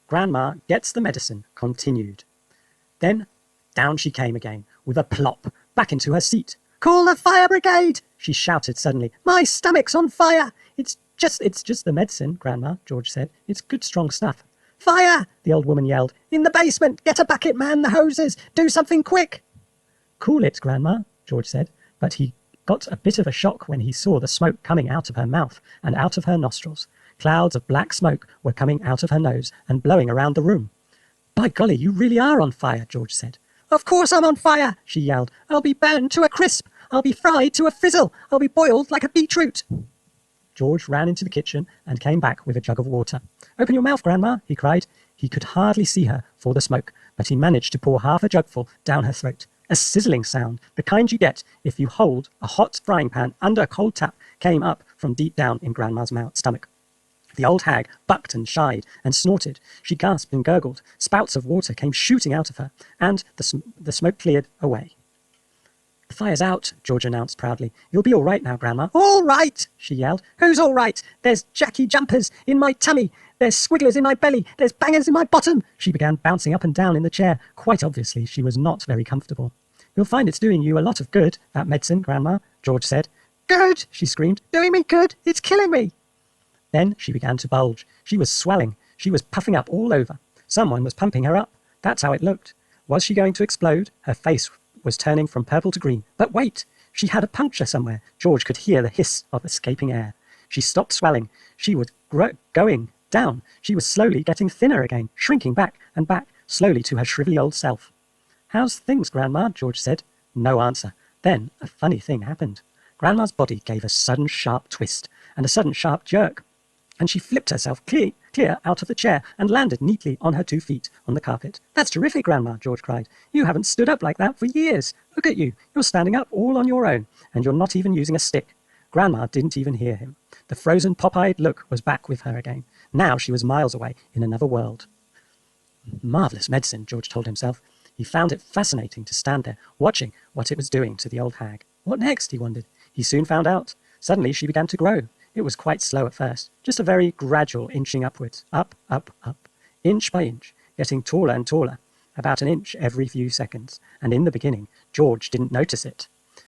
Grandma Gets the Medicine continued. Then down she came again, with a plop, back into her seat. "Call the fire brigade!" she shouted suddenly. "My stomach's on fire!" It's just the medicine, Grandma," George said. "It's good strong stuff." "Fire!" the old woman yelled. "In the basement! Get a bucket, man the hoses! Do something quick!" "Cool it, Grandma," George said, but he got a bit of a shock when he saw the smoke coming out of her mouth and out of her nostrils. Clouds of black smoke were coming out of her nose and blowing around the room. "By golly, you really are on fire," George said. "Of course I'm on fire," she yelled. "I'll be burned to a crisp. I'll be fried to a frizzle. I'll be boiled like a beetroot." George ran into the kitchen and came back with a jug of water. "Open your mouth, Grandma," he cried. He could hardly see her for the smoke, but he managed to pour half a jugful down her throat. A sizzling sound, the kind you get if you hold a hot frying pan under a cold tap, came up from deep down in Grandma's stomach. The old hag bucked and shied and snorted. She gasped and gurgled. Spouts of water came shooting out of her, and the smoke cleared away. "The fire's out," George announced proudly. "You'll be all right now, Grandma." "All right," she yelled. "Who's all right? There's Jackie jumpers in my tummy. There's squigglers in my belly. There's bangers in my bottom." She began bouncing up and down in the chair. Quite obviously, she was not very comfortable. "You'll find it's doing you a lot of good, that medicine, Grandma," George said. "Good," she screamed. "Doing me good? It's killing me." Then she began to bulge. She was swelling. She was puffing up all over. Someone was pumping her up. That's how it looked. Was she going to explode? Her face was turning from purple to green. But wait! She had a puncture somewhere. George could hear the hiss of escaping air. She stopped swelling. She was going down. She was slowly getting thinner again, shrinking back and back, slowly to her shrivelly old self. "How's things, Grandma?" George said. No answer. Then a funny thing happened. Grandma's body gave a sudden sharp twist and a sudden sharp jerk, and she flipped herself clear out of the chair and landed neatly on her 2 feet on the carpet. "That's terrific, Grandma," George cried. "You haven't stood up like that for years. Look at you. You're standing up all on your own, and you're not even using a stick." Grandma didn't even hear him. The frozen, pop-eyed look was back with her again. Now she was miles away in another world. Marvellous medicine, George told himself. He found it fascinating to stand there, watching what it was doing to the old hag. What next, he wondered. He soon found out. Suddenly she began to grow. It was quite slow at first, just a very gradual inching upwards, up, up, up, inch by inch, getting taller and taller, about an inch every few seconds. And in the beginning, George didn't notice it.